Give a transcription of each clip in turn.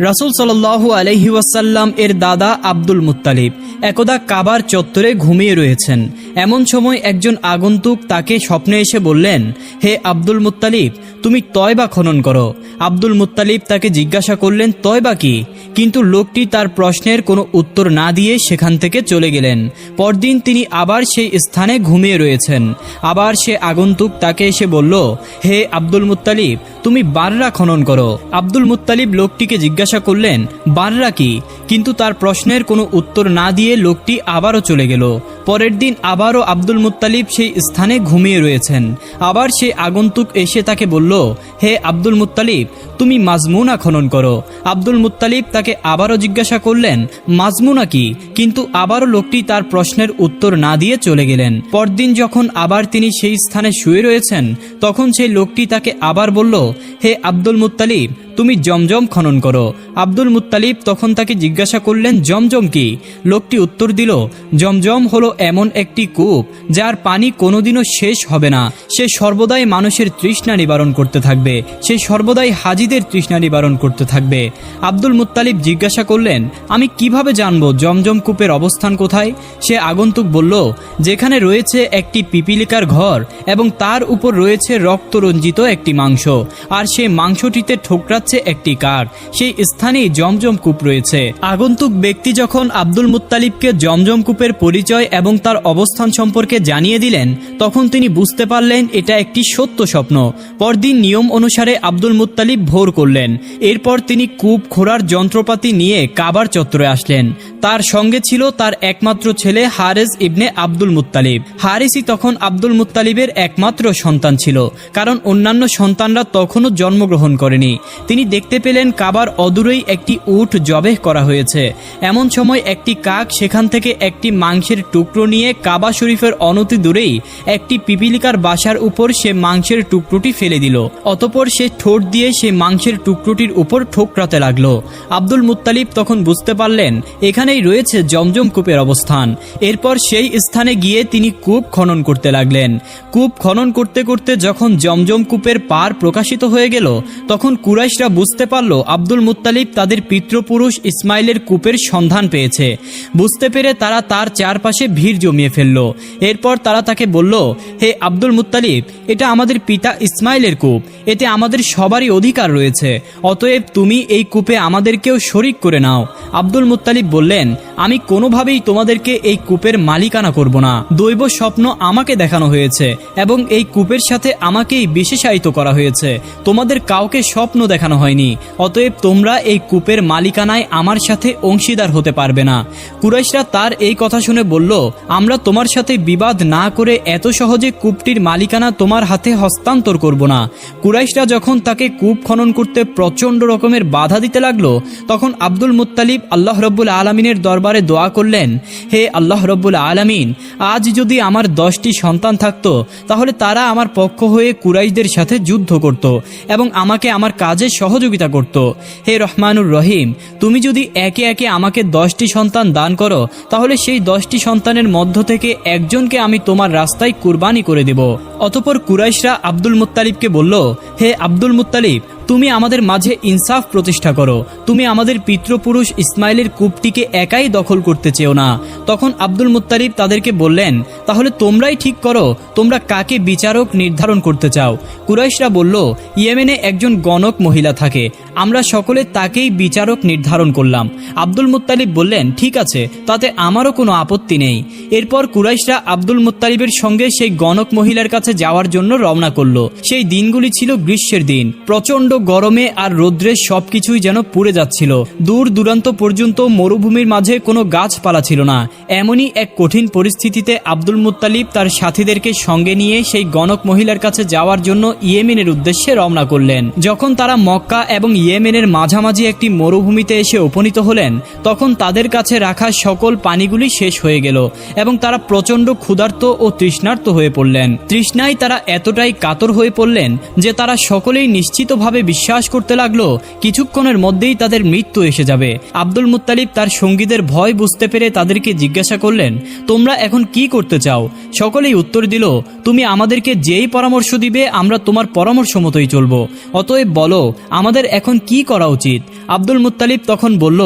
রাসূল সাল্লাল্লাহু আলাইহি ওয়াসাল্লাম এর দাদা আব্দুল মুত্তালিব একদা কাবার চত্বরে ঘুমিয়ে রয়েছেন। এমন সময় একজন আগন্তুক তাকে স্বপ্নে এসে বললেন, হে আব্দুল মুত্তালিব, তুমি তয়বা খনন করো। আব্দুল মুত্তালিব তাকে জিজ্ঞাসা করলেন, তয়বা কি? কিন্তু লোকটি তার প্রশ্নের কোনো উত্তর না দিয়ে সেখান থেকে চলে গেলেন। পরদিন তিনি আবার সেই স্থানে ঘুমিয়ে রয়েছেন। আবার সে আগন্তুক তাকে এসে বলল, হে আব্দুল মুত্তালিব, তুমি বাররা খনন করো। আব্দুল মুত্তালিব লোকটিকে জিজ্ঞাসা করলেন, বাররা কি? কিন্তু তার প্রশ্নের কোনো উত্তর না দিয়ে লোকটি আবারও চলে গেল। পরের দিন আবারও আব্দুল মুত্তালিব সেই স্থানে ঘুমিয়ে রয়েছেন। আবার সেই আগন্তুক এসে তাকে বলল, হে আব্দুল মুত্তালিব, তুমি মাজমুনা খনন করো। আব্দুল মুত্তালিব তাকে আবারও জিজ্ঞাসা করলেন, মাজমুনা কি? কিন্তু আবারও লোকটি তার প্রশ্নের উত্তর না দিয়ে চলে গেলেন। পরদিন যখন আবার তিনি সেই স্থানে শুয়ে রয়েছেন, তখন সেই লোকটি তাকে আবার বলল, হে আব্দুল মুত্তালিব, তুমি জমজম খনন করো। আব্দুল মুত্তালিব তখন তাকে জিজ্ঞাসা করলেন, জমজম কি? লোকটি উত্তর দিল, জমজম হলো এমন একটি কূপ যার পানি কোনোদিনও শেষ হবে না। সে সর্বদাই মানুষের তৃষ্ণা নিবারণ করতে থাকবে, সে সর্বদাই হাজিদের তৃষ্ণা নিবারণ করতে থাকবে। আব্দুল মুত্তালিব জিজ্ঞাসা করলেন, আমি কিভাবে জানবো জমজম কূপের অবস্থান কোথায়? সে আগন্তুক বলল, যেখানে রয়েছে একটি পিপিলিকার ঘর এবং তার উপর রয়েছে রক্তরঞ্জিত একটি মাংস, আর সে মাংসটিতে ঠোকরাচ্ছে একটি কাক, সেই স্থানেই জমজম কূপ রয়েছে। আগন্তুক ব্যক্তি যখন আব্দুল মুত্তালিবকে জমজম কূপের পরিচয় এবং তার অবস্থান সম্পর্কে জানিয়ে দিলেন, তখন তিনি বুঝতে পারলেন এটা একটি সত্য স্বপ্ন। পরদিন নিয়ম অনুসারে আব্দুল মুত্তালিব ভোর করলেন। এরপর তিনি কূপ খোঁড়ার যন্ত্রপাতি নিয়ে কাবার চত্বরে আসলেন। তার সঙ্গে ছিল তার একমাত্র ছেলে হারেস ইবনে আব্দুল মুত্তালিব। হারিসই তখন আব্দুল মুত্তালিবের একমাত্র সন্তান ছিল, কারণ অন্যান্য সন্তানরা তখনও জন্মগ্রহণ করেনি। তিনি দেখতে পেলেন কাবার অদূরেই একটি উট জবেহ করা হয়েছে। এমন সময় একটি কাক সেখান থেকে একটি মাংসের টুকরো নিয়ে কাবা শরীফের অনতি দূরেই একটি পিপিলিকার বাসার উপর সে মাংসের টুকরোটি ফেলে দিল। অতঃপর সে ঠোঁট দিয়ে সেই মাংসের টুকরোটির উপর ঠোকরাতে লাগলো। আব্দুল মুত্তালিব তখন বুঝতে পারলেন এখানেই রয়েছে জমজম কূপের অবস্থান। এরপর সেই স্থানে গিয়ে তিনি কূপ খনন করতে লাগলেন। কূপ খনন করতে করতে যখন জমজম কূপের পার প্রকাশিত হয়ে গেল, তখন কুরাইশরা বুঝতে পারল আব্দুল মুত্তালিব তাদের পিতৃপুরুষ ইসমাইলের কূপের সন্ধান পেয়েছে। বুঝতে পেরে তারা তার চারপাশে ভিড় জমিয়ে ফেলল। এরপর তারা তাকে বলল, হে আব্দুল মুত্তালিব, এটা আমাদের পিতা ইসমাইলের কূপ, এতে আমাদের সবারই অধিকার রয়েছে, অতএব তুমি এই কূপে আমাদেরকেও শরিক করে নাও। আব্দুল মুত্তালিব বললেন, আমি কোনোভাবেই তোমাদেরকে এই কূপের মালিকানা করব না। দৈব স্বপ্ন আমাকে দেখানো হয়েছে এবং এই কূপের সাথে আমাকেই বিশেষায়িত করা হয়েছে, তোমাদের কাউকে স্বপ্ন দেখানো হয়নি। অতএব তোমরা এই কূপের মালিকানায় আমার সাথে অংশীদার হতে পারবে না। কুরাইশরা তার এই কথা শুনে বলল, আমরা তোমার সাথে বিবাদ না করে এত সহজে কূপটির মালিকানা তোমার হাতে হস্তান্তর করব না। কুরাইশরা যখন তাকে কূপ খনন করতে প্রচণ্ড রকমের বাধা দিতে লাগলো, তখন আব্দুল মুত্তালিব আল্লাহ রব্বুল আলমিনের দরবারে দোয়া করলেন, হে আল্লাহ রব্বুল আলমিন, আজ যদি আমার 10টি সন্তান থাকতো, তাহলে তারা আমার পক্ষ হয়ে কুরাইশদের সাথে যুদ্ধ করত এবং আমাকে আমার কাজে সহযোগিতা করত। হে রহমানুর রহিম, তুমি যদি একে একে আমাকে 10টি সন্তান দান করো, তাহলে সেই 10টি সন্তানের মধ্য থেকে একজনকে আমি তোমার রাস্তায় কুরবানি করে দেব। অতঃপর কুরাইশরা আব্দুল মুত্তালিবকে বলল, হে আব্দুল মুত্তালিব, তুমি আমাদের মাঝে ইনসাফ প্রতিষ্ঠা করো, তুমি আমাদের পিতৃপুরুষ ইসমাইলের কূপটিকে একাই দখল করতে চেও না। তখন আব্দুল মুত্তালিব তাদেরকে বললেন, তাহলে তোমরাই ঠিক করো তোমরা কাকে বিচারক নির্ধারণ করতে চাও। কুরাইশরা বলল, ইয়েমেনে একজন গণক মহিলা থাকে, আমরা সকলে তাকেই বিচারক নির্ধারণ করলাম। আব্দুল মুত্তালিব বললেন, ঠিক আছে, তাতে আমারও কোনো আপত্তি নেই। এরপর কুরাইশরা আব্দুল মুত্তালিবের সঙ্গে সেই গণক মহিলার কাছে যাওয়ার জন্য রওনা করল। সেই দিনগুলি ছিল গ্রীষ্মের দিন। প্রচণ্ড গরমে আর রৌদ্রে সবকিছুই যেন পুড়ে যাচ্ছিল। দূর দূরান্ত পর্যন্ত মরুভূমির মাঝে কোনো গাছপালা ছিল না। এমনই এক কঠিন পরিস্থিতিতে আব্দুল মুত্তালিব তার সাথীদেরকে সঙ্গে নিয়ে সেই গণক মহিলার কাছে যাওয়ার জন্য ইয়েমেনের উদ্দেশ্যে রওনা করলেন। যখন তারা মক্কা এবং ইয়েমেনের মাঝামাঝি একটি মরুভূমিতে এসে উপনীত হলেন, তখন তাদের কাছে রাখা সকল পানিগুলি শেষ হয়ে গেল এবং তারা প্রচণ্ড ক্ষুধার্ত ও তৃষ্ণার্ত হয়ে পড়লেন। তৃষ্ণায় তারা এতটাই কাতর হয়ে পড়লেন যে তারা সকলেই নিশ্চিতভাবে বিশ্বাস করতে লাগলো কিছুক্ষণের মধ্যেই তাদের মৃত্যু এসে যাবে। আব্দুল মুত্তালিব তার সঙ্গীদের ভয় বুঝতে পেরে তাদেরকে জিজ্ঞাসা করলেন, তোমরা এখন কি করতে চাও? সকলেই উত্তর দিল, তুমি আমাদেরকে যেই পরামর্শ দিবে আমরা তোমার পরামর্শ মতোই চলব। অতএব বলো, আমাদের এখন এখন কি করা উচিত? আব্দুল মুত্তালিব তখন বলল,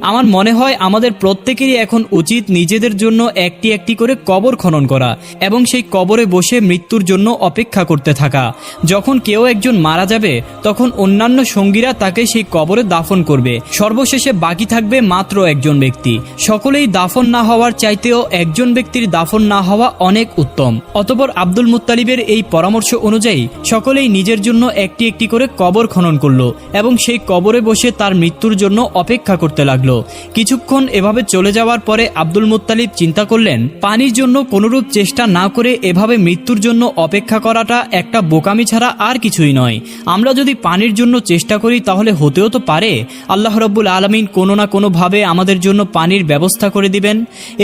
আমার মনে হয় আমাদের প্রত্যেকেরই এখন উচিত নিজেদের জন্য একটি একটি করে কবর খনন করা এবং সেই কবরে বসে মৃত্যুর জন্য অপেক্ষা করতে থাকা। যখন কেউ একজন মারা যাবে তখন অন্যান্য সঙ্গীরা তাকে সেই কবরে দাফন করবে। সর্বশেষে বাকি থাকবে মাত্র একজন ব্যক্তি। সকলেই দাফন না হওয়ার চাইতেও একজন ব্যক্তির দাফন না হওয়া অনেক উত্তম। অতঃপর আব্দুল মুত্তালিবের এই পরামর্শ অনুযায়ী সকলেই নিজের জন্য একটি একটি করে কবর খনন করলো এবং সেই কবরে বসে তার মৃত্যুর জন্য অপেক্ষা করতে লাগলো। কিছুক্ষণ এভাবে চলে যাওয়ার পরে আব্দুল মুত্তালিব চিন্তা করলেন, পানির জন্য কোনরূপ চেষ্টা না করে এভাবে মৃত্যুর জন্য অপেক্ষা করাটা একটা বোকামি ছাড়া আর কিছুই নয়। আমরা যদি পানির জন্য চেষ্টা করি তাহলে হতেও তো পারে আল্লাহ রাব্বুল আলামিন কোনো না কোনোভাবে আমাদের জন্য পানির ব্যবস্থা করে দিবেন।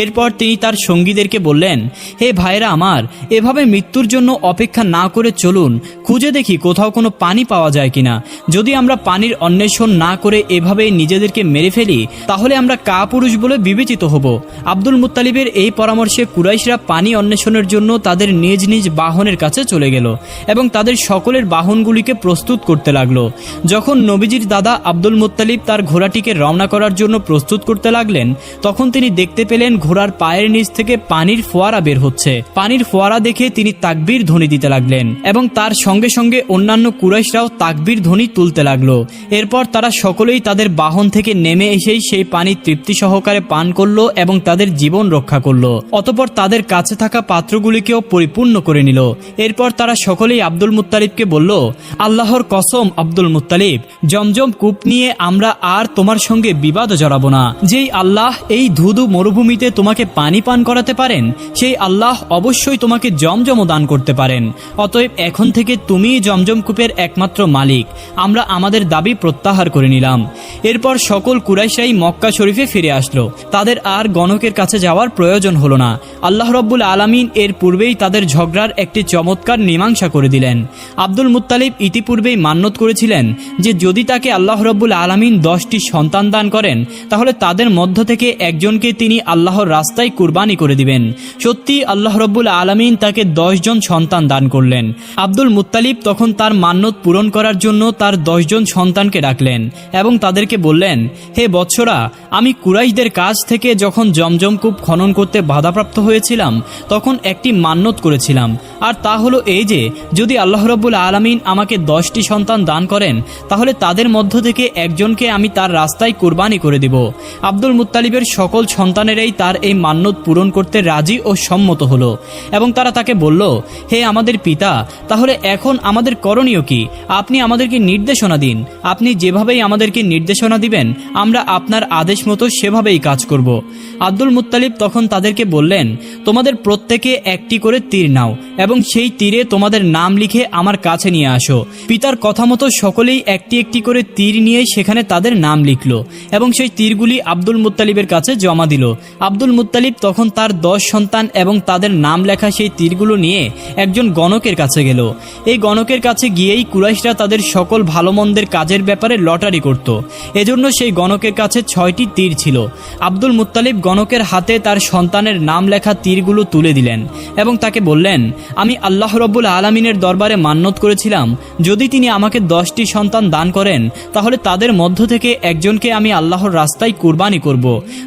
এরপর তিনি তার সঙ্গীদেরকে বললেন, হে ভাইরা আমার, এভাবে মৃত্যুর জন্য অপেক্ষা না করে চলুন, খুঁজে দেখি কোথাও কোনো পানি পাওয়া যায় কিনা। যদি আমরা পানির অন্বেষণ না করে এভাবেই নিজেদেরকে মেরে ফেলি তাহলে আমরা কাপুরুষ বলে বিবেচিত হব। আব্দুল মুত্তালিবের এই পরামর্শে কুরাইশরা পানি অন্বেষণের জন্য তাদের নিজ নিজ বাহনের কাছে চলে গেল এবং তাদের সকলের বাহনগুলিকে প্রস্তুত করতে লাগলো। যখন নবীজির দাদা আব্দুল মুত্তালিব তার ঘোড়াটিকে রওনা করার জন্য প্রস্তুত করতে লাগলেন তখন তিনি দেখতে পেলেন ঘোড়ার পায়ের নিচ থেকে পানির ফোয়ারা বের হচ্ছে। পানির ফোয়ারা দেখে তিনি তাকবীর ধ্বনি দিতে লাগলেন এবং তার সঙ্গে সঙ্গে অন্যান্য কুরাইশরাও তাকবীর ধ্বনি তুলতে লাগলো। এরপর তারা সকলেই তাদের বাহন থেকে নেমে এসেই সেই পানি তৃপ্তি সহকারে পান করলো এবং তাদের জীবন রক্ষা করলো। অতঃপর তাদের কাছে থাকা পাত্রগুলিকেও পরিপূর্ণ করে নিল। এরপর তারা সকলেই আব্দুল মুত্তালিবকে বলল, আল্লাহর কসম আব্দুল মুত্তালিব, জমজম কূপ নিয়ে আমরা আর তোমার সঙ্গে বিবাদ জড়াবো না। যেই আল্লাহ এই ধুধু মরুভূমিতে তোমাকে পানি পান করাতে পারেন সেই আল্লাহ অবশ্যই তোমাকে জমজমও দান করতে পারেন। অতএব এখন থেকে তুমিই জমজম কূপের একমাত্র মালিক। আমরা আমাদের দাবি প্রত্যাহার করে নিলাম। এরপর সকল কুরাইশরাই মক্কা শরীফে ফিরে আসলো। তাদের আর গণকের কাছে যাওয়ার প্রয়োজন হলো না। আল্লাহ রাব্বুল আলামিন এর পূর্বেই তাদের ঝগড়ার একটি চমৎকার মীমাংসা করে দিলেন। আব্দুল মুত্তালিব ইতিপূর্বেই মান্যত করেছিলেন যে যদি তাকে আল্লাহ রাব্বুল আলামিন 10টি সন্তান দান করেন তাহলে তাদের মধ্য থেকে একজনকে তিনি আল্লাহর রাস্তায় কুরবানি করে দিবেন। সত্যি আল্লাহ রাব্বুল আলামিন তাকে 10 জন সন্তান দান করলেন। আব্দুল মুত্তালিব তখন তার মান্যত পূরণ করার জন্য তার 10 জন সন্তানকে ডাকলেন এবং তাদেরকে বললেন, হে বৎসরা, আমি কুরাইশদের কাছ থেকে যখন জমজম কূপ খনন করতে বাধাপ্রাপ্ত হয়েছিলাম তখন একটি মান্যত করেছিলাম, আর তা হলো এই যে যদি আল্লাহ রাব্বুল আলামিন আমাকে 10টি সন্তান দান করেন তাহলে তাদের মধ্য থেকে একজনকে আমি তার রাস্তায় কুরবানি করে দেব। আব্দুল মুত্তালিবের সকল সন্তানেরাই তার এই মান্যত পূরণ করতে রাজি ও সম্মত হলো এবং তারা তাকে বলল, হে আমাদের পিতা, তাহলে এখন আমাদের করণীয় কি? আপনি আমাদেরকে নির্দেশনা দিন। আপনি যেভাবেই আমাদেরকে নির্দেশনা দিবেন আমরা আপনার আদেশ মতো সেভাবেই কাজ করব। আব্দুল মুত্তালিব তখন তাদেরকে বললেন, তোমাদের প্রত্যেকে একটি করে তীর নাও এবং সেই তীরে তোমাদের নাম লিখে আমার কাছে নিয়ে আসো। পিতার কথা মতো সকলেই একটি একটি করে তীর নিয়ে সেখানে তাদের নাম লিখল এবং সেই তীরগুলি আব্দুল মুত্তালিবের কাছে জমা দিল। আব্দুল মুত্তালিব তখন তার 10 সন্তান এবং তাদের নাম লেখা সেই তীরগুলো নিয়ে একজন গণকের কাছে গেল। এই গণকের কাছে গিয়েই কুরাইশরা তাদের সকল ভালো মন্দের কাজের ব্যাপারে লটারি করত। এজন্য সেই গণকের কাছে 6টি তীর ছিল। আব্দুল মুত্তালিব গণকের হাতে তার সন্তানের নাম লেখা তীরগুলো তুলে দিলেন এবং তাকে বললেন, আমি আল্লাহ রাব্বুল আলামিনের দরবারে মান্যত করেছিলাম যদি তিনি আমাকে 10টি সন্তান দান করেন তাহলে তাদের মধ্য থেকে একজনকে আমি আল্লাহর রাস্তায় কুরবানি করব।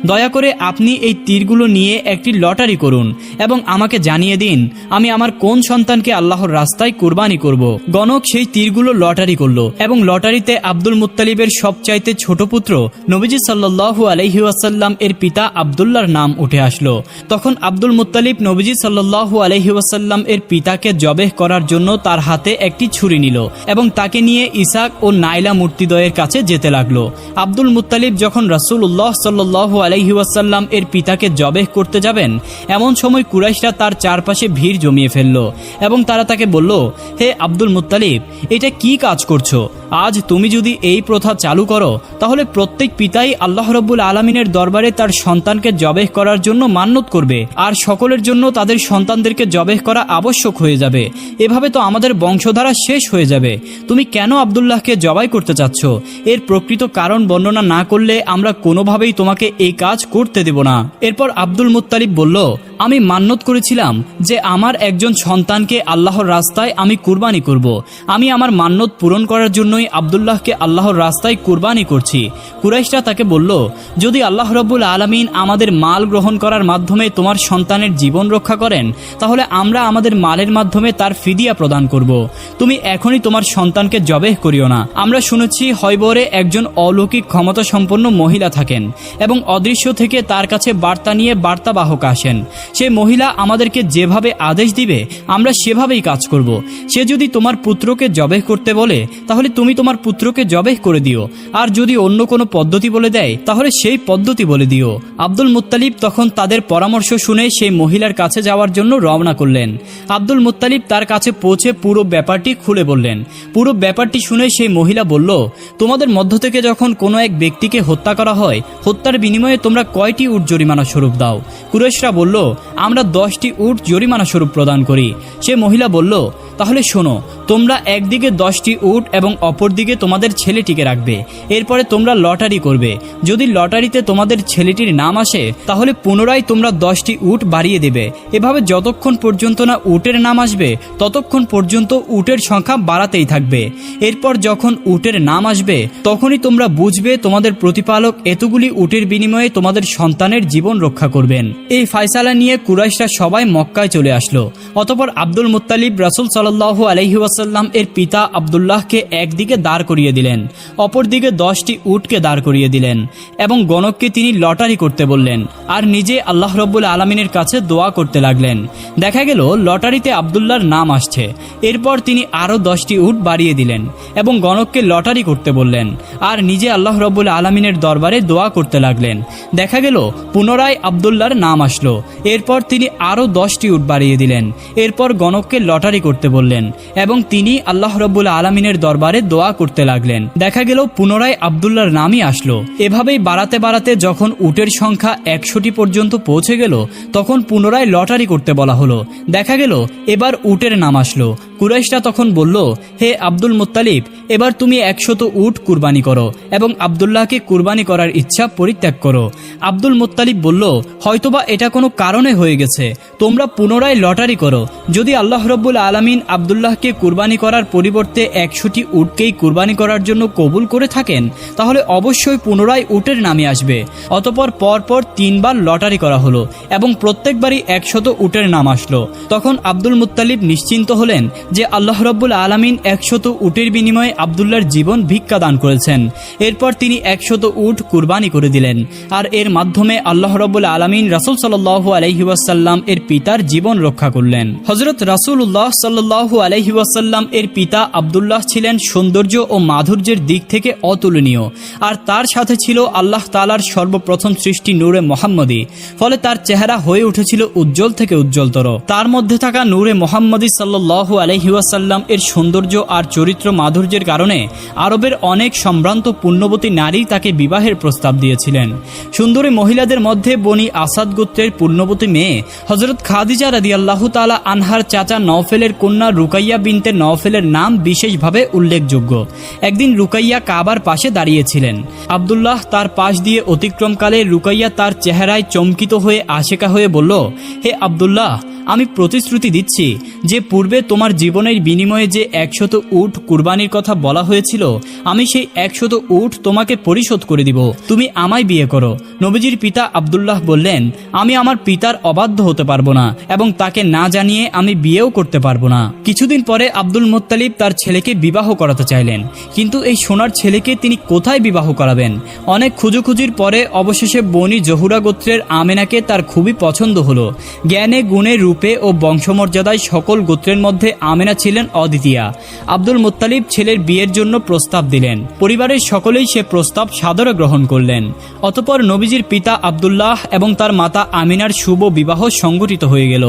দয়া করে আপনি এই তীরগুলো নিয়ে একটি লটারি করুন এবং আমাকে জানিয়ে দিন আমি আমার কোন সন্তানকে আল্লাহর রাস্তায় কুরবানি করব। গণক সেই তীরগুলো লটারি করল এবং লটারিতে আব্দুল মুত্তালিবের সবচাইতে ছোট পুত্র নবীজি সাল্লাল্লাহু আলাইহি ওয়াসাল্লাম এর পিতা আব্দুল্লাহর নাম উঠে আসলো। তখন আব্দুল মুত্তালিব নবীজি সাল্লাল্লাহু আলাইহি ওয়াসাল্লাম এর পিতাকে জবেহ করার জন্য তার হাতে একটি ছুরি নিল এবং তাকে নিয়ে ইসাক ও নাইলা মূর্তিদ্বয়ের কাছে যেতে লাগলো। আব্দুল মুত্তালিব যখন রাসূলুল্লাহ সাল্লাল্লাহু আলাইহি ওয়াসাল্লাম এর পিতাকে জবেহ করতে যাবেন এমন সময় কুরাইশরা তার চারপাশে ভিড় জমিয়ে ফেলল এবং তারা তাকে বলল, হে আব্দুল মুত্তালিব, এটা কি কাজ করছো? আজ তুমি যদি এই প্রথা চালু করো তাহলে প্রত্যেক পিতাই আল্লাহ রাব্বুল আলামিনের দরবারে তার সন্তানকে জবেহ করার জন্য মান্যত করবে আর সকলের জন্য তাদের সন্তানদেরকে জবেহ করা আবশ্যক হয়ে যাবে। এভাবে তো আমাদের বংশধারা শেষ হয়ে যাবে। তুমি কেন আব্দুল্লাহকে জবাই করতে চাচ্ছ? এর প্রকৃত কারণ বর্ণনা না করলে আমরা কোনোভাবেই তোমাকে এই কাজ করতে দেব না। এরপর আব্দুল মুত্তালিব বলল, আমি মান্যত করেছিলাম যে আমার একজন সন্তানকে আল্লাহর রাস্তায় আমি কুরবানি করব। আমি আমার মান্যত পূরণ করার জন্যই আব্দুল্লাহকে আল্লাহর রাস্তায় কুরবানি করছি। কুরাইশরা তাকে বলল, যদি আল্লাহ রাব্বুল আলামিন আমাদের মাল গ্রহণ করার মাধ্যমে তোমার সন্তানের জীবন রক্ষা করেন, তাহলে আমরা আমাদের মালের মাধ্যমে তার ফিদিয়া প্রদান করব। তুমি এখনই তোমার সন্তানকে জবেহ করিও না। আমরা শুনেছি হয়বরে একজন অলৌকিক ক্ষমতা সম্পন্ন মহিলা থাকেন এবং অদৃশ্য থেকে তার কাছে বার্তা নিয়ে বার্তাবাহক আসেন। সে মহিলা আমাদেরকে যেভাবে আদেশ দিবে আমরা সেভাবেই কাজ করব। সে যদি তোমার পুত্রকে জবেহ করতে বলে তাহলে তুমি তোমার পুত্রকে জবেহ করে দিও, আর যদি অন্য কোনো পদ্ধতি বলে দেয় তাহলে সেই পদ্ধতি বলে দিও। আব্দুল মুত্তালিব তখন তাদের পরামর্শ শুনে সেই মহিলার কাছে যাওয়ার জন্য রওনা করলেন। আব্দুল মুত্তালিব তার কাছে পৌঁছে পুরো ব্যাপারটি খুলে বললেন। পুরো ব্যাপারটি শুনে সেই মহিলা বলল, তোমাদের মধ্য থেকে যখন কোনো এক ব্যক্তিকে হত্যা করা হয়, হত্যার বিনিময়ে তোমরা কয়টি উট জরিমানা স্বরূপ দাও? কুরাইশরা বলল, আমরা 10টি উট জরিমানা স্বরূপ প্রদান করি। সে মহিলা বলল, তাহলে শোনো, তোমরা একদিকে 10টি উট এবং অপরদিকে তোমাদের ছেলেটিকে রাখবে। এরপরে তোমরা লটারি করবে। যদি লটারিতে তোমাদের ছেলেটির নাম আসে তাহলে পুনরায় তোমরা 10টি উট বাড়িয়ে দেবে। এভাবে যতক্ষণ পর্যন্ত না উটের নাম আসবে ততক্ষণ পর্যন্ত উটের সংখ্যা বাড়াতেই থাকবে। এরপর যখন উটের নাম আসবে তখনই তোমরা বুঝবে তোমাদের প্রতিপালক এতগুলি উটের বিনিময়ে তোমাদের সন্তানের জীবন রক্ষা করবেন। এই ফায়সালা নিয়ে কুরাইশরা সবাই মক্কায় চলে আসলো। অতঃপর আব্দুল মুত্তালিব রাসূল সাল্লাল্লাহু আলাইহি ওয়াসাল্লাম এর পিতা আব্দুল্লাহকে একদিকে দাঁড় করিয়ে দিলেন, অপরদিকে 10টি উটকে দাঁড় করিয়ে দিলেন এবং গণককে তিনি লটারি করতে বললেন আর নিজে আল্লাহ রাব্বুল আলামিনের কাছে দোয়া করতে লাগলেন। দেখা গেল লটারিতে আব্দুল্লাহর নাম আসছে। এরপর তিনি আরও 10টি উট বাড়িয়ে দিলেন এবং গণককে লটারি করতে বললেন আর নিজে আল্লাহ রাব্বুল আলামিনের দরবারে দোয়া করতে লাগলেন। দেখা গেল পুনরায় আব্দুল্লাহর নাম আসলো। এরপর তিনি আরও 10টি উট বাড়িয়ে দিলেন। এরপর গণককে লটারি করতে বললেন এবং তিনি আল্লাহ রাব্বুল আলামিনের দরবারে দোয়া করতে লাগলেন। দেখা গেল পুনরায় আব্দুল্লাহর নামই আসলো। এভাবেই বাড়াতে বাড়াতে যখন উটের সংখ্যা 100টি পর্যন্ত পৌঁছে গেল তখন পুনরায় লটারি করতে বলা হলো। দেখা গেল এবার উটের নাম আসলো। কুরাইশরা তখন বলল, হে আব্দুল মুত্তালিব, এবার তুমি 100 উট কুরবানি করো এবং আব্দুল্লাহকে কুরবানি করার ইচ্ছা পরিত্যাগ করো। আব্দুল মুত্তালিব বলল, হয়তোবা এটা কোনো কারণে হয়ে গেছে, তোমরা পুনরায় লটারি করো। যদি আল্লাহ রাব্বুল আলামিন আব্দুল্লাহকে কুরবানি করার পরিবর্তে 100টি উটকেই কুরবানি করার জন্য কবুল করে থাকেন তাহলে অবশ্যই পুনরায় উটের নামে আসবে। অতঃপর পরপর 3 বার লটারি করা হলো এবং প্রত্যেকবারই 100 উটের নাম আসলো। তখন আব্দুল মুত্তালিব নিশ্চিন্ত হলেন যে আল্লাহ রাব্বুল আলামিন 100 উটের বিনিময়ে আব্দুল্লাহর জীবন ভিক্ষা দান করেছেন। এরপর তিনি 100 উট কুরবানি করে দিলেন আর এর মাধ্যমে আল্লাহ রাব্বুল আলামিন রাসূল সাল্লাল্লাহু আলাইহি ওয়াসাল্লাম এর পিতার জীবন রক্ষা করলেন। হযরত রাসূলুল্লাহ সাল্লাল্লাহু আলাইহি ওয়াসাল্লাম এর পিতা আব্দুল্লাহ ছিলেন সৌন্দর্য ও মাধুর্যের দিক থেকে অতুলনীয়, আর তার সাথে ছিল আল্লাহ তাআলার সর্বপ্রথম সৃষ্টি নূরে মুহাম্মদী। ফলে তার চেহারা হয়ে উঠেছিল উজ্জ্বল থেকে উজ্জ্বলতর। তার মধ্যে থাকা নূরে মুহাম্মদী সাল্লাল্লাহু আলাইহি ওয়াসাল্লাম এর সৌন্দর্য আর চরিত্র মাধুর্যের কারণে আরবের অনেক সম্ভ্রান্ত পুণ্যবতী নারী তাকে বিবাহের প্রস্তাব দিয়েছিলেন। সুন্দরী মহিলাদের মধ্যে বনি আসাদ গোত্রের পুণ্যবতী মেয়ে হযরত খাদিজা রাদিয়াল্লাহু তাআলা আনহার চাচা নওফেলের কন্যা রুকাইয়া বিনতে নওফেলের নাম বিশেষভাবে উল্লেখযোগ্য। একদিন রুকাইয়া কাবার পাশে দাঁড়িয়েছিলেন। আব্দুল্লাহ তার পাশ দিয়ে অতিক্রমকালে রুকাইয়া তার চেহারায় চমকিত হয়ে আশেকা হয়ে বলল, হে আব্দুল্লাহ, আমি প্রতিশ্রুতি দিচ্ছি যে পূর্বে তোমার জীবনের বিনিময়ে যে 100 উট কুরবানির কথা বলা হয়েছিল আমি সেই 100 উট তোমাকে পরিশোধ করে দিব। তুমি আমায় বিয়ে করো। নবীজির পিতা আব্দুল্লাহ বললেন, আমি আমার পিতার অবাধ্য হতে পারবো না এবং তাকে না জানিয়ে আমি বিয়েও করতে পারবো না। কিছুদিন পরে আব্দুল মুত্তালিব তার ছেলেকে বিবাহ করাতে চাইলেন, কিন্তু এই সোনার ছেলেকে তিনি কোথায় বিবাহ করাবেন? অনেক খুঁজোখুঁজির পরে অবশেষে বনি জহুরা গোত্রের আমেনাকে তার খুবই পছন্দ হলো। জ্ঞানে গুণে রূপে ও বংশমর্যাদায় সকল গোত্রের মধ্যে আমেনা ছিলেন অদ্বিতীয়া। আব্দুল মুত্তালিব ছেলের বিয়ের জন্য প্রস্তাব দিলেন। পরিবারের সকলেই সে প্রস্তাব সাদরে গ্রহণ করলেন। অতঃপর নবীজির পিতা আব্দুল্লাহ এবং তার মাতা আমিনার শুভ বিবাহ সংগঠিত হয়ে গেল।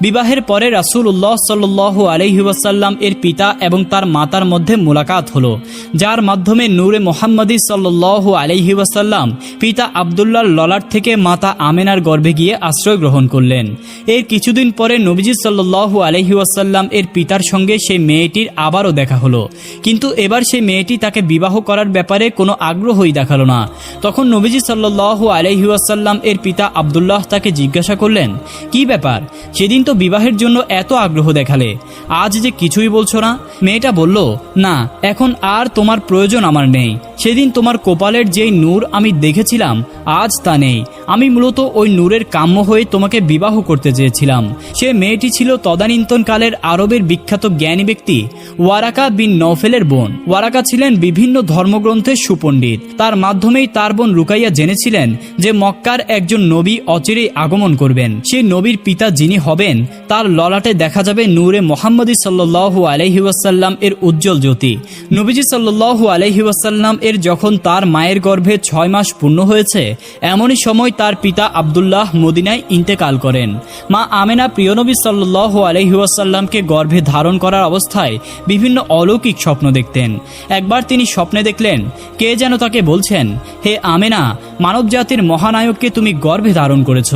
বিবাহের পরে রাসূলুল্লাহ সাল্লাল্লাহু আলাইহি ওয়াসাল্লাম এর পিতা এবং তার মাতার মধ্যে মুলাকাত হলো, যার মাধ্যমে নূরে মুহাম্মদী সাল্লাল্লাহু আলাইহি ওয়াসাল্লাম পিতা আব্দুল্লাহর ললাট থেকে মাতা আমিনার গর্ভে গিয়ে আশ্রয় গ্রহণ করলেন। এর কিছুদিন কিছুদিন পরে নবীজি সাল্লাল্লাহু আলাইহি ওয়াসাল্লাম এর পিতার সঙ্গে সেই মেয়েটির আবারও দেখা হলো, কিন্তু এবার সেই মেয়েটি তাকে বিবাহ করার ব্যাপারে কোনো আগ্রহই দেখালো না। তখন নবীজি সাল্লাল্লাহু আলাইহি ওয়াসাল্লাম এর পিতা আব্দুল্লাহ তাকে জিজ্ঞাসা করলেন, কি ব্যাপার, সেদিন তো বিবাহের জন্য এত আগ্রহ দেখালে, আজ যে কিছুই বলছো না? মেয়েটা বলল, না, এখন আর তোমার প্রয়োজন আমার নেই। সেদিন তোমার কপালের যেই নূর আমি দেখেছিলাম আজ তা নেই। আমি মূলত ওই নূরের কাম্য হয়ে তোমাকে বিবাহ করতে চেয়েছিলাম। সে মেয়েটি ছিল তদানীন্তনকালের আরবের বিখ্যাত জ্ঞানী ব্যক্তি ওয়ারাকা বিন নওফেলের বোন। ওয়ারাকা ছিলেন বিভিন্ন ধর্মগ্রন্থের সুপণ্ডিত। তার মাধ্যমেই তার বোন রুকাইয়া জেনেছিলেন যে মক্কার একজন নবী অচিরেই আগমন করবেন। সেই নবীর পিতা যিনি হবেন তার ললাটে দেখা যাবে নূরে মুহাম্মদী সাল্লাল্লাহু আলাইহি ওয়াসাল্লাম এর উজ্জ্বল জ্যোতি। নবীজি সাল্লাল্লাহু আলাইহি ওয়াসাল্লাম এর যখন তার মায়ের গর্ভে 6 মাস পূর্ণ হয়েছে, এমনই সময় তার পিতা আব্দুল্লাহ মদিনায় ইন্তেকাল করেন। মা আমেনা প্রিয় নবী সাল্লাল্লাহু আলাইহি ওয়াসাল্লামকে গর্ভে ধারণ করার অবস্থায় বিভিন্ন অলৌকিক স্বপ্ন দেখতেন। একবার তিনি স্বপ্নে দেখলেন কে যেন তাকে বলছেন, হে আমেনা, মানব জাতির মহানায়ককে তুমি গর্ভে ধারণ করেছ।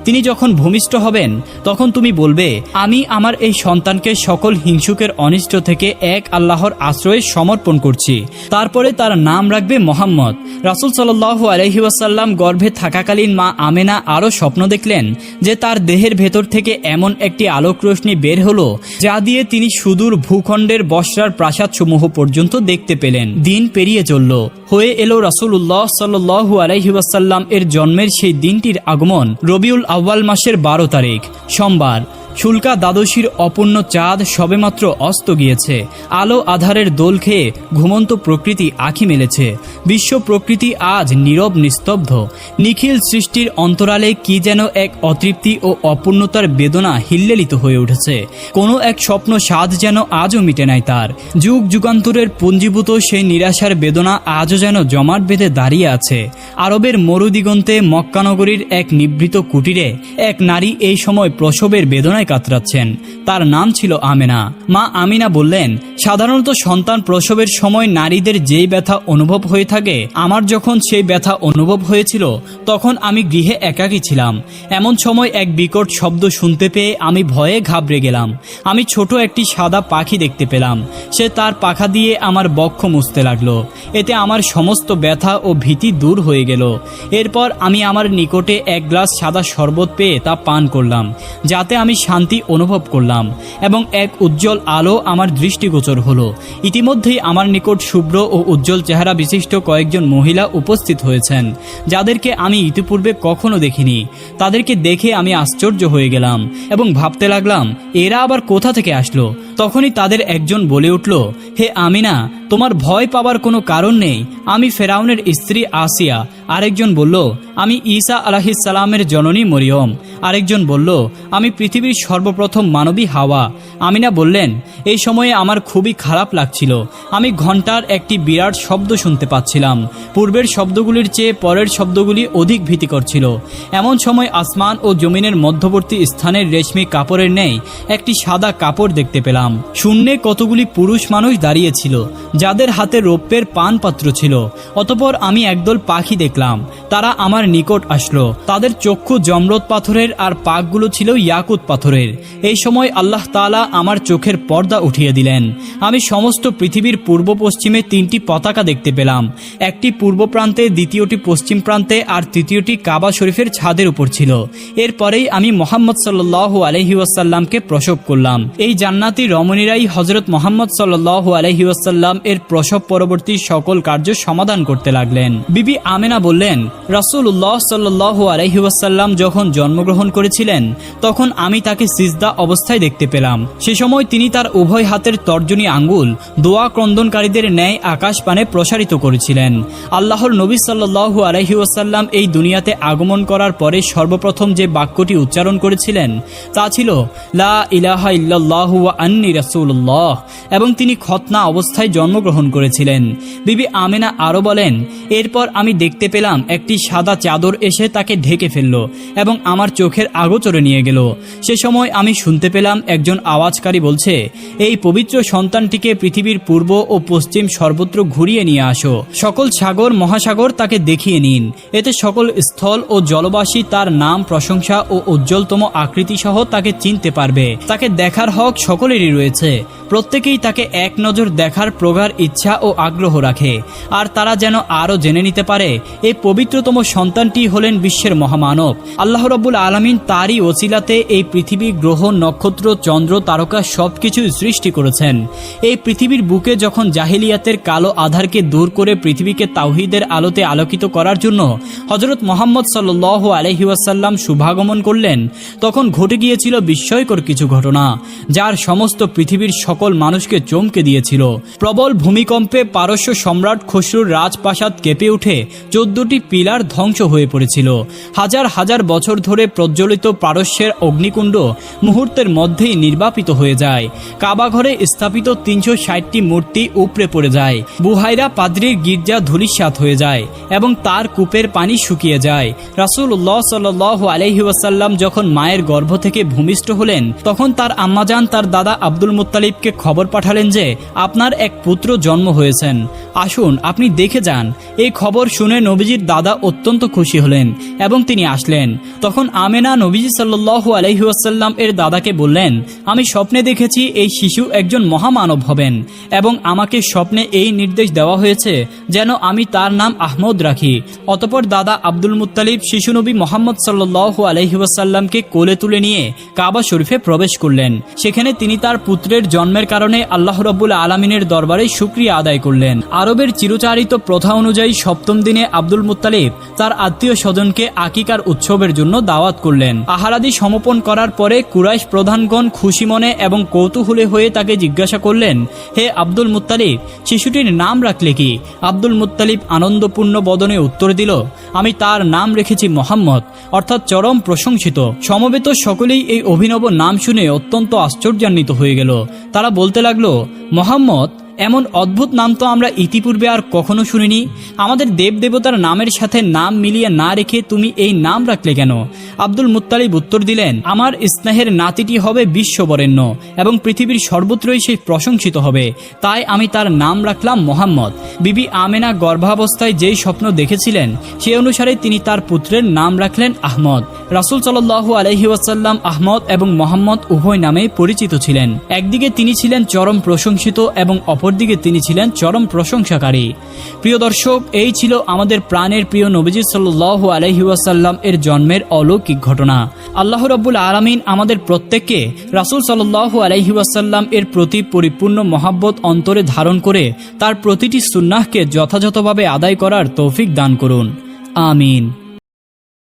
তিনি যখন ভূমিষ্ঠ হবেন তখন তুমি বলবে, আমি আমার এই সন্তানকে সকল হিংসুকের অনিষ্ট থেকে এক আল্লাহর আশ্রয়ে সমর্পণ করছি। তারপরে তার নাম রাখবে মোহাম্মদ। রাসূল সাল্লাল্লাহু আলাইহি ওয়াসাল্লাম গর্ভে থাকাকালীন মা আমেনা আরও স্বপ্ন দেখলেন যে তার দেহের ভেতর থেকে এমন একটি আলোক রশ্মি বের হলো যা দিয়ে তিনি সুদূর ভূখণ্ডের বসরার প্রাসাদসমূহ পর্যন্ত দেখতে পেলেন। দিন পেরিয়ে চলল, হয়ে এলো রাসূলুল্লাহ সাল্লাল্লাহু আলাইহি ওয়াসাল্লাম এর জন্মের সেই দিনটির আগমন রবিউল আউয়াল মাসের 12 তারিখ সোমবার। শুল্কা দ্বাদশীর অপূর্ণ চাঁদ সবেমাত্র অস্ত গিয়েছে। আলো আধারের দোল খেয়ে ঘুমন্ত প্রকৃতি আঁখি মেলেছে। বিশ্ব প্রকৃতি আজ নীরব নিস্তব্ধ। নিখিল সৃষ্টির অন্তরালে কি যেন এক অতৃপ্তি ও অপূর্ণতার বেদনা হিল্লেলিত হয়ে উঠেছে। কোনো এক স্বপ্ন স্বাদ যেন আজও মিটে নাই তার। যুগ যুগান্তরের পুঞ্জীভূত সেই নিরাশার বেদনা আজও যেন জমাট বেঁধে দাঁড়িয়ে আছে। আরবের মরুদিগন্তে মক্কানগরীর এক নিভৃত কুটিরে এক নারী এই সময় প্রসবের বেদনায় কাতরাচ্ছেন। তার নাম ছিল আমেনা। মা আমিনা বললেন, সাধারণত সন্তান প্রসবের সময় নারীদের যেই ব্যথা অনুভব হয়ে থাকে, আমার যখন সেই ব্যথা অনুভব হয়েছিল তখন আমি গৃহে একাকী ছিলাম। এমন সময় এক বিকট শব্দ শুনতে পেয়ে আমি ভয়ে ঘাবড়ে গেলাম। আমি ছোট একটি সাদা পাখি দেখতে পেলাম। সে তার পাখা দিয়ে আমার বক্ষ মুছতে লাগলো। এতে আমার সমস্ত ব্যথা ও ভীতি দূর হয়ে গেল। এরপর আমি আমার নিকটে এক গ্লাস সাদা শরবত পেয়ে তা পান করলাম, যাতে আমি শান্তি অনুভব করলাম এবং এক উজ্জ্বল আলো আমার দৃষ্টিগোচর হলো। ইতিমধ্যেই আমার নিকট শুভ্র ও উজ্জ্বল চেহারা বিশিষ্ট কয়েকজন মহিলা উপস্থিত হয়েছেন, যাদেরকে আমি ইতিপূর্বে কখনো দেখিনি। তাদেরকে দেখে আমি আশ্চর্য হয়ে গেলাম এবং ভাবতে লাগলাম, এরা আবার কোথা থেকে আসলো। তখনই তাদের একজন বলে উঠল, হে আমিনা, তোমার ভয় পাবার কোনো কারণ নেই। আমি ফেরাউনের স্ত্রী আসিয়া। আরেকজন বলল, আমি ঈসা আলাইহিস সালামের জননী মরিয়ম। আরেকজন বলল, আমি পৃথিবীর সর্বপ্রথম মানবী হাওয়া। আমিনা বললেন, এই সময়ে আমার খুবই খারাপ লাগছিল। আমি ঘন্টার একটি বিরাট শব্দ শুনতে পাচ্ছিলাম। পূর্বের শব্দগুলির চেয়ে পরের শব্দগুলি অধিক ভীতিকর ছিল। এমন সময় আসমান ও জমিনের মধ্যবর্তী স্থানের রেশমি কাপড়ের ন্যায় একটি সাদা কাপড় দেখতে পেলাম। শূন্যে কতগুলি পুরুষ মানুষ দাঁড়িয়েছিল, যাদের হাতে রৌপ্যের পান পাত্র ছিল। অতঃপর আমি একদল পাখি দেখলাম, তারা আমার নিকট আসলো। তাদের চক্ষু জমরদ পাথরের আর পাকগুলো ছিল ইয়াকুত পাথরের। এই সময় আল্লাহ তাআলা আমার চোখের পর্দা উঠিয়ে দিলেন। আমি সমস্ত পৃথিবীর পূর্ব পশ্চিমে 3টি পতাকা দেখতে পেলাম। একটি পূর্ব প্রান্তে, দ্বিতীয়টি পশ্চিম প্রান্তে আর তৃতীয়টি কাবা শরীফের ছাদের উপর ছিল। এরপরেই আমি মুহাম্মদ সাল্লাল্লাহু আলাইহি ওয়াসাল্লামকে প্রসব করলাম। এই জান্নাতি রমণীরাই হযরত মুহাম্মদ সাল্লাল্লাহু আলাইহি ওয়াসাল্লাম এর প্রসব পরবর্তী সকল কার্য সমাধান করতে লাগলেন। বিবি আমেনা বললেন, রাসূলুল্লাহ সাল্লাল্লাহু আলাইহি ওয়াসাল্লাম যখন জন্মগ্রহণ করেছিলেন তখন আমি তাকে সিজদা অবস্থায় দেখতে পেলাম। সে সময় তিনি তার উভয় হাতের তর্জনী আঙ্গুল দোয়া ক্রন্দনকারীদের ন্যায় আকাশ পানে প্রসারিত করেছিলেন। আল্লাহর নবী সাল্লাল্লাহু আলাইহি ওয়াসাল্লাম এই দুনিয়াতে আগমন করার পরে সর্বপ্রথম যে বাক্যটি উচ্চারণ করেছিলেন তা ছিল লা ইলাহা ইল্লাল্লাহু ওয়া আন্নী রাসূলুল্লাহ, এবং তিনি খতনা অবস্থায় জন্ম জন্মগ্রহণ করেছিলেন। বিবি আমেনা আরও বলেন, এরপর আমি দেখতে পেলাম একটি সাদা চাদর এসে তাকে ঢেকে ফেলল এবং আমার চোখের আগোচরে নিয়ে গেল। সে সময় আমি শুনতে পেলাম একজন আওয়াজকারী বলছে, এই পবিত্র সন্তানটিকে পৃথিবীর পূর্ব ও পশ্চিম সর্বত্র ঘুরিয়ে নিয়ে আসো, সকল সাগর মহাসাগর তাকে দেখিয়ে নিন, এতে সকল স্থল ও জলবাসী তার নাম, প্রশংসা ও উজ্জ্বলতম আকৃতি সহ তাকে চিনতে পারবে। তাকে দেখার হক সকলেরই রয়েছে, প্রত্যেকেই তাকে এক নজর দেখার প্রগাঢ় ইচ্ছা ও আগ্রহ রাখে, আর তারা যেন আরও জেনে নিতে পারে এই পবিত্রতম সন্তানটি হলেন বিশ্বের মহামানব। আল্লাহ রাব্বুল আলামিন তারই ওসিলাতে এই পৃথিবী, গ্রহ, নক্ষত্র, চন্দ্র, তারকা সবকিছু সৃষ্টি করেছেন। এই পৃথিবীর বুকে যখন জাহিলিয়াতের কালো আধারকে দূর করে পৃথিবীকে তাওহীদের আলোতে আলোকিত করার জন্য হযরত মুহাম্মদ সাল্লাল্লাহু আলাইহি ওয়াসাল্লাম শুভাগমন করলেন, তখন ঘটে গিয়েছিল বিস্ময়কর কিছু ঘটনা, যার সমস্ত পৃথিবীর সকল মানুষকে চমকে দিয়েছিল। প্রবল ভূমিকম্পে পারস্য সম্রাট খসরুর রাজপ্রাসাদ কেঁপে উঠে 14টি পিলার ধ্বংস হয়ে পড়েছিল। হাজার হাজার বছর ধরে প্রজ্বলিত পারস্যের অগ্নিকুণ্ড মুহূর্তের মধ্যেই নির্বাপিত হয়ে যায়। কাবাঘরে স্থাপিত 360টি মূর্তি উপড়ে পড়ে যায়। বুহাইরা পাদ্রীর গির্জা ধূলিসাৎ হয়ে যায় এবং তার কূপের পানি শুকিয়ে যায়। রাসূলুল্লাহ সাল্লাল্লাহু আলাইহি ওয়াসাল্লাম যখন মায়ের গর্ভ থেকে ভূমিষ্ঠ হলেন, তখন তার আম্মাজান তার দাদা আব্দুল মুত্তালিবকে খবর পাঠালেন যে আপনার এক পুত্র জন্ম হয়েছেন, আসুন আপনি দেখে যান। এই খবর শুনে নবীজির দাদা অত্যন্ত খুশি হলেন এবং তিনি আসলেন। তখন আমেনা নবীজি সাল্লাল্লাহু আলাইহি ওয়াসাল্লাম এর দাদাকে বললেন, আমি স্বপ্নে দেখেছি এই শিশু একজন মহামানব হবেন এবং আমাকে স্বপ্নে এই নির্দেশ দেওয়া হয়েছে যেন আমি তার নাম আহমদ রাখি। অতঃপর দাদা আব্দুল মুত্তালিব শিশু নবী মুহাম্মদ সাল্লাল্লাহু আলাইহি ওয়াসাল্লামকে কোলে তুলে নিয়ে কাবা শরীফে প্রবেশ করলেন। সেখানে তিনি তার পুত্রের জন্মের কারণে আল্লাহ রাব্বুল আলামিনের দরবারে শুকরিয়া আদায় করলেন। আরবের চিরচারিত প্রথা অনুযায়ী সপ্তম দিনে আব্দুল মুত্তালিব তার আত্মীয় স্বজনকে আকিকার উৎসবের জন্য দাওয়াত করলেন। আহারাদি সমর্পণ করার পরে কুরাইশ প্রধানগণ খুশি মনে এবং কৌতূহলী হয়ে তাকে জিজ্ঞাসা করলেন, হে আব্দুল মুত্তালিব, শিশুটির নাম রাখলে কি? আব্দুল মুত্তালিব আনন্দপূর্ণ বদনে উত্তর দিল, আমি তার নাম রেখেছি মোহাম্মদ, অর্থাৎ চরম প্রশংসিত। সমবেত সকলেই এই অভিনব নাম শুনে অত্যন্ত আশ্চর্যান্বিত হয়ে গেল। তারা বলতে লাগলো, মোহাম্মদ, এমন অদ্ভুত নাম তো আমরা ইতিপূর্বে আর কখনো শুনিনি। আমাদের দেবদেবতার নামের সাথে নাম মিলিয়ে না রেখে তুমি এই নাম রাখলে কেন? আব্দুল মুত্তালিব উত্তর দিলেন, আমার স্নেহের নাতিটি হবে বিশ্ববরেণ্য এবং পৃথিবীর সর্বত্রই সেই প্রশংসিত হবে, তাই আমি তার নাম রাখলাম মোহাম্মদ। বিবি আমেনা গর্ভাবস্থায় যেই স্বপ্ন দেখেছিলেন সে অনুসারে তিনি তার পুত্রের নাম রাখলেন আহমদ। রাসূল সাল্লাল্লাহু আলাইহি ওয়াসাল্লাম আহমদ এবং মোহাম্মদ উভয় নামে পরিচিত ছিলেন। একদিকে তিনি ছিলেন চরম প্রশংসিত এবং অপরদিকে তিনি ছিলেন চরম প্রশংসাকারী। প্রিয় দর্শক, এই ছিল আমাদের প্রাণের প্রিয় নবীজি সাল্লাল্লাহু আলাইহি ওয়াসাল্লাম এর জন্মের অলৌকিক ঘটনা। আল্লাহ রাব্বুল আলামিন আমাদের প্রত্যেককে রাসূল সাল্লাল্লাহু আলাইহি ওয়াসাল্লাম এর প্রতি পরিপূর্ণ মহব্বত অন্তরে ধারণ করে তার প্রতিটি সুন্নাহকে যথাযথভাবে আদায় করার তৌফিক দান করুন। আমিন।